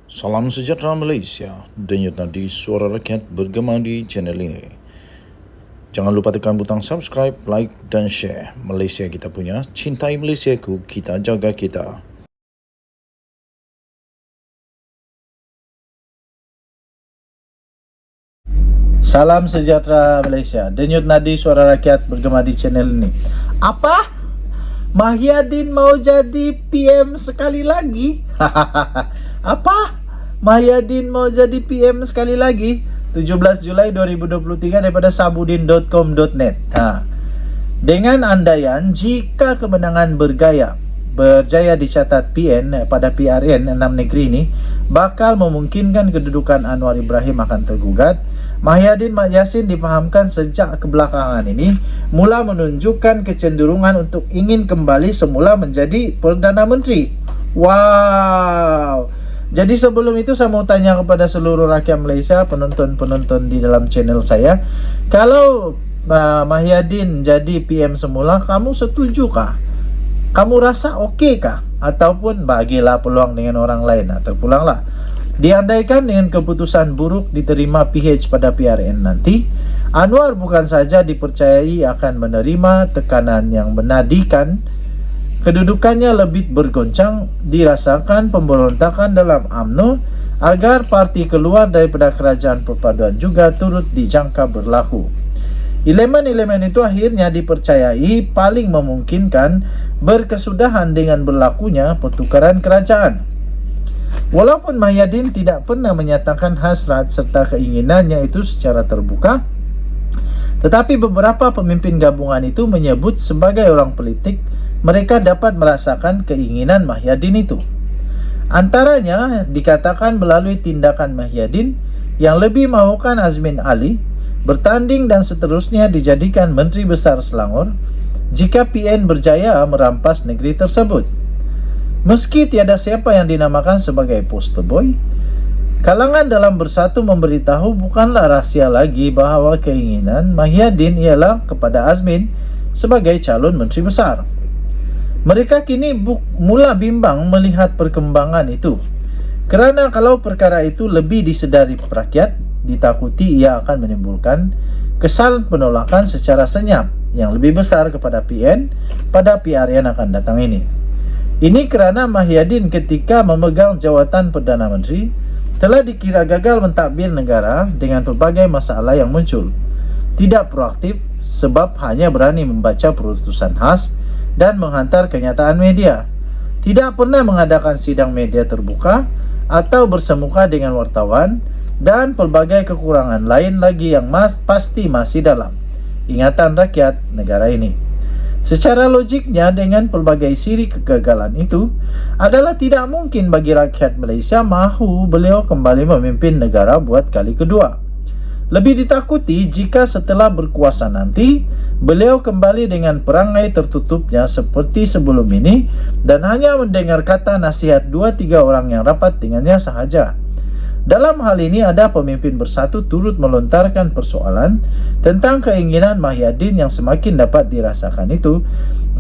Salam sejahtera Malaysia, denyut nadi suara rakyat bergema di channel ini. Jangan lupa tekan butang subscribe, like dan share. Malaysia kita punya, cintai Malaysiaku, kita jaga kita. Salam sejahtera Malaysia, denyut nadi suara rakyat bergema di channel ini. Apa? Mahyadin mau jadi PM sekali lagi? Apa? Mahyadin mau jadi PM sekali lagi? 17 Julai 2023 daripada sabudin.com.net. Dengan andaian jika kemenangan berjaya dicatat PN pada PRN 6 negeri ini bakal memungkinkan kedudukan Anwar Ibrahim akan tergugat, Mahyadin Mat Yassin difahamkan sejak kebelakangan ini mula menunjukkan kecenderungan untuk ingin kembali semula menjadi Perdana Menteri. Wow. Jadi sebelum itu saya mau tanya kepada seluruh rakyat Malaysia, penonton-penonton di dalam channel saya, kalau Mahyadin jadi PM semula, kamu setuju kah? Kamu rasa okey kah? Ataupun bagilah peluang dengan orang lain, terpulanglah. Diandaikan dengan keputusan buruk diterima PH pada PRN nanti, Anwar bukan saja dipercayai akan menerima tekanan yang menadikan, kedudukannya lebih bergoncang, dirasakan pemberontakan dalam UMNO agar parti keluar daripada kerajaan perpaduan juga turut dijangka berlaku. Elemen-elemen itu akhirnya dipercayai paling memungkinkan berkesudahan dengan berlakunya pertukaran kerajaan. Walaupun Mahyadin tidak pernah menyatakan hasrat serta keinginannya itu secara terbuka, tetapi beberapa pemimpin gabungan itu menyebut sebagai orang politik mereka dapat merasakan keinginan Mahyadin itu. Antaranya dikatakan melalui tindakan Mahyadin yang lebih mahukan Azmin Ali bertanding dan seterusnya dijadikan Menteri Besar Selangor jika PN berjaya merampas negeri tersebut. Meski tiada siapa yang dinamakan sebagai poster boy, kalangan dalam bersatu memberitahu bukanlah rahsia lagi bahawa keinginan Mahyadin ialah kepada Azmin sebagai calon Menteri Besar. Mereka kini mula bimbang melihat perkembangan itu, kerana kalau perkara itu lebih disedari rakyat, ditakuti ia akan menimbulkan kesan penolakan secara senyap yang lebih besar kepada PN pada PRN akan datang ini. Ini kerana Mahyadin ketika memegang jawatan Perdana Menteri telah dikira gagal mentadbir negara dengan pelbagai masalah yang muncul. Tidak proaktif sebab hanya berani membaca perutusan khas dan menghantar kenyataan media. Tidak pernah mengadakan sidang media terbuka atau bersemuka dengan wartawan, dan pelbagai kekurangan lain lagi yang pasti masih dalam ingatan rakyat negara ini. Secara logiknya, dengan pelbagai siri kegagalan itu adalah tidak mungkin bagi rakyat Malaysia mahu beliau kembali memimpin negara buat kali kedua. Lebih ditakuti jika setelah berkuasa nanti beliau kembali dengan perangai tertutupnya seperti sebelum ini dan hanya mendengar kata nasihat 2-3 orang yang rapat dengannya sahaja. Dalam hal ini ada pemimpin bersatu turut melontarkan persoalan tentang keinginan Mahyadin yang semakin dapat dirasakan itu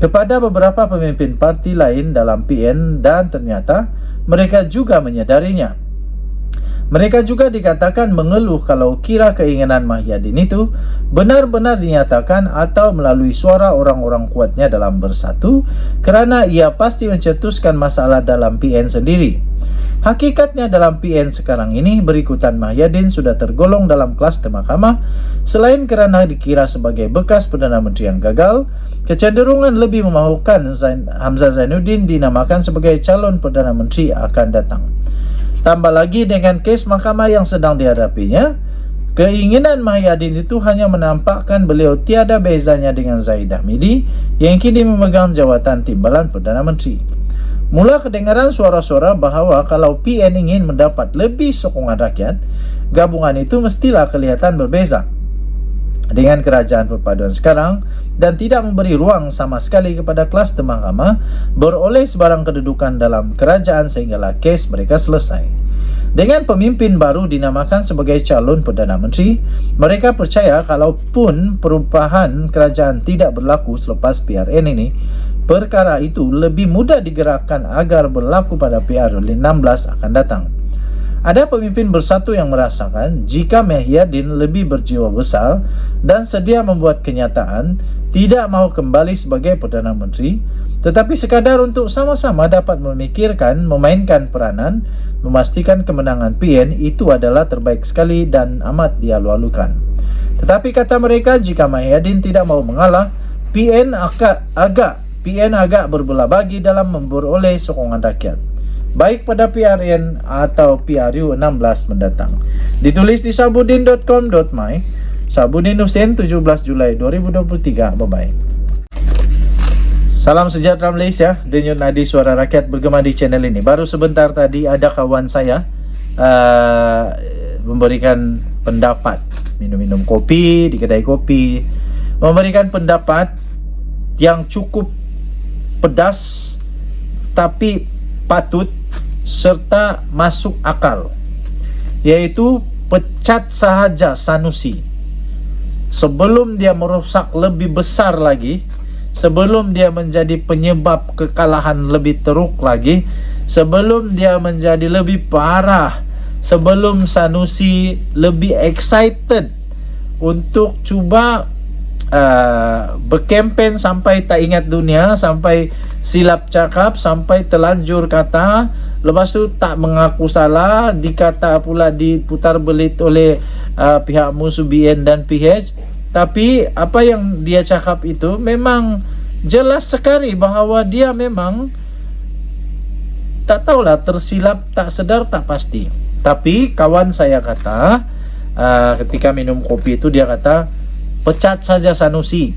kepada beberapa pemimpin parti lain dalam PN, dan ternyata mereka juga menyadarinya. Mereka juga dikatakan mengeluh kalau kira keinginan Mahyadin itu benar-benar dinyatakan atau melalui suara orang-orang kuatnya dalam bersatu, kerana ia pasti mencetuskan masalah dalam PN sendiri. Hakikatnya dalam PN sekarang ini berikutan Mahyadin sudah tergolong dalam kluster mahkamah. Selain kerana dikira sebagai bekas Perdana Menteri yang gagal, kecenderungan lebih memahukan Hamzah Zainuddin dinamakan sebagai calon Perdana Menteri akan datang. Tambah lagi dengan kes mahkamah yang sedang dihadapinya, keinginan Mahyadin itu hanya menampakkan beliau tiada bezanya dengan Zahid Hamidi yang kini memegang jawatan timbalan Perdana Menteri. Mula kedengaran suara-suara bahawa kalau PN ingin mendapat lebih sokongan rakyat, gabungan itu mestilah kelihatan berbeza dengan kerajaan perpaduan sekarang dan tidak memberi ruang sama sekali kepada kluster mahkamah beroleh sebarang kedudukan dalam kerajaan sehinggalah kes mereka selesai. Dengan pemimpin baru dinamakan sebagai calon Perdana Menteri, mereka percaya kalaupun perubahan kerajaan tidak berlaku selepas PRN ini, perkara itu lebih mudah digerakkan agar berlaku pada PRN 16 akan datang. Ada pemimpin bersatu yang merasakan jika Muhyiddin lebih berjiwa besar dan sedia membuat kenyataan tidak mau kembali sebagai Perdana Menteri, tetapi sekadar untuk sama-sama dapat memikirkan, memainkan peranan, memastikan kemenangan PN itu adalah terbaik sekali dan amat dialu-alukan. Tetapi kata mereka, jika Muhyiddin tidak mau mengalah, PN agak berbelah bagi dalam memperoleh sokongan rakyat, baik pada PRN atau PRU 16 mendatang. Ditulis di sabudin.com.my. Sabudin Hussein, 17 Julai 2023. Bye-bye. Salam sejahtera Malaysia. Denyut nadi suara rakyat bergema di channel ini. Baru sebentar tadi ada kawan saya memberikan pendapat, minum-minum kopi di kedai kopi, memberikan pendapat yang cukup pedas tapi patut serta masuk akal, yaitu pecat sahaja Sanusi sebelum dia merosak lebih besar lagi, sebelum dia menjadi penyebab kekalahan lebih teruk lagi, sebelum dia menjadi lebih parah, sebelum Sanusi lebih excited untuk cuba berkempen sampai tak ingat dunia, sampai silap cakap, sampai terlanjur kata, lepas tu tak mengaku salah, dikata pula diputar belit oleh pihak musuh BN dan PH. Tapi apa yang dia cakap itu memang jelas sekali bahawa dia memang tak tahulah, tersilap, tak sedar, tak pasti. Tapi kawan saya kata ketika minum kopi itu, dia kata pecat saja Sanusi,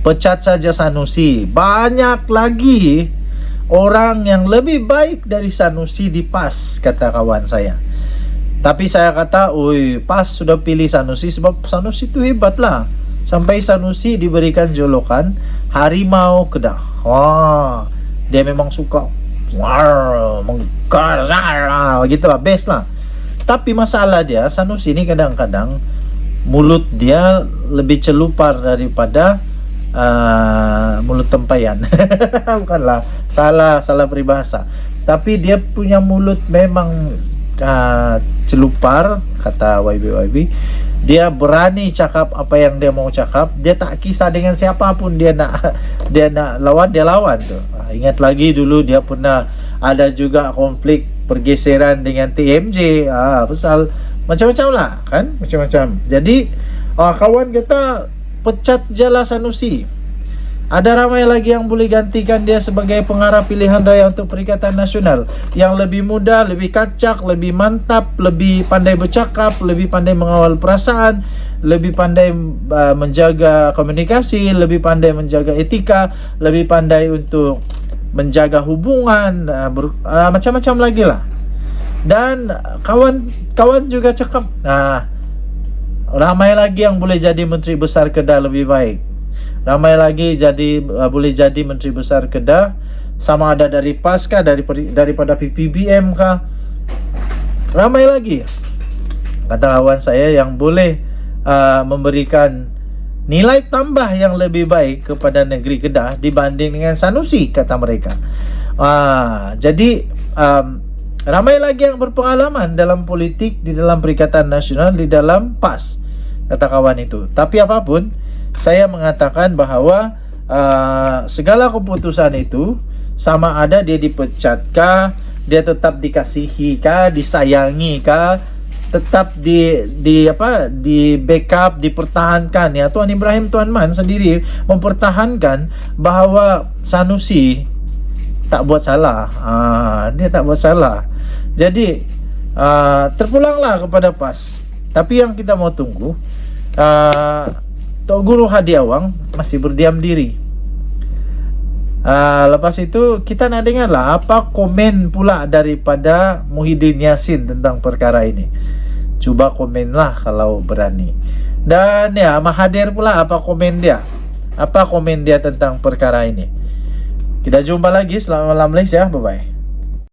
pecat saja Sanusi. Banyak lagi orang yang lebih baik dari Sanusi di PAS, kata kawan saya. Tapi saya kata, oi, PAS sudah pilih Sanusi sebab Sanusi itu hebat lah. Sampai Sanusi diberikan julukan Harimau Kedah. Wah, dia memang suka menggar, begitulah, best lah. Tapi masalah dia, Sanusi ini kadang-kadang mulut dia lebih celupar daripada mulut tempayan. Bukanlah, salah peribahasa. Tapi dia punya mulut memang celupar, kata YB. Dia berani cakap apa yang dia mau cakap. Dia tak kisah dengan siapapun, dia nak lawan, dia lawan tu. Ingat lagi dulu dia pernah ada juga konflik pergeseran dengan TMJ, pasal macam-macam lah kan, macam-macam. Jadi kawan kata pecat jala Sanusi. Ada ramai lagi yang boleh gantikan dia sebagai pengarah pilihan raya untuk Perikatan Nasional, yang lebih muda, lebih kacak, lebih mantap, lebih pandai bercakap, lebih pandai mengawal perasaan, lebih pandai menjaga komunikasi, lebih pandai menjaga etika, lebih pandai untuk menjaga hubungan, macam-macam lagi lah. Dan kawan juga cakap, ramai lagi yang boleh jadi Menteri Besar Kedah lebih baik. Ramai lagi boleh jadi Menteri Besar Kedah, sama ada dari PAS kah, daripada PPBM kah. Ramai lagi, kata kawan saya, yang boleh memberikan nilai tambah yang lebih baik kepada negeri Kedah dibanding dengan Sanusi, kata mereka. Jadi ramai lagi yang berpengalaman dalam politik, di dalam Perikatan Nasional, di dalam PAS, kata kawan itu. Tapi apapun, saya mengatakan bahawa segala keputusan itu, sama ada dia dipecatkah, dia tetap dikasihi kah, disayangi kah, tetap di backup, dipertahankan, ya. Tuan Ibrahim Tuan Man sendiri mempertahankan bahawa Sanusi tak buat salah. Dia tak buat salah. Jadi terpulanglah kepada PAS. Tapi yang kita mau tunggu, Tok Guru Hadi Awang masih berdiam diri. Lepas itu kita nak dengar lah apa komen pula daripada Muhyiddin Yassin tentang perkara ini. Cuba komenlah kalau berani. Dan ya, Mahathir pula apa komen dia, tentang perkara ini. Kita jumpa lagi. Selamat malam Malaysia. Bye bye.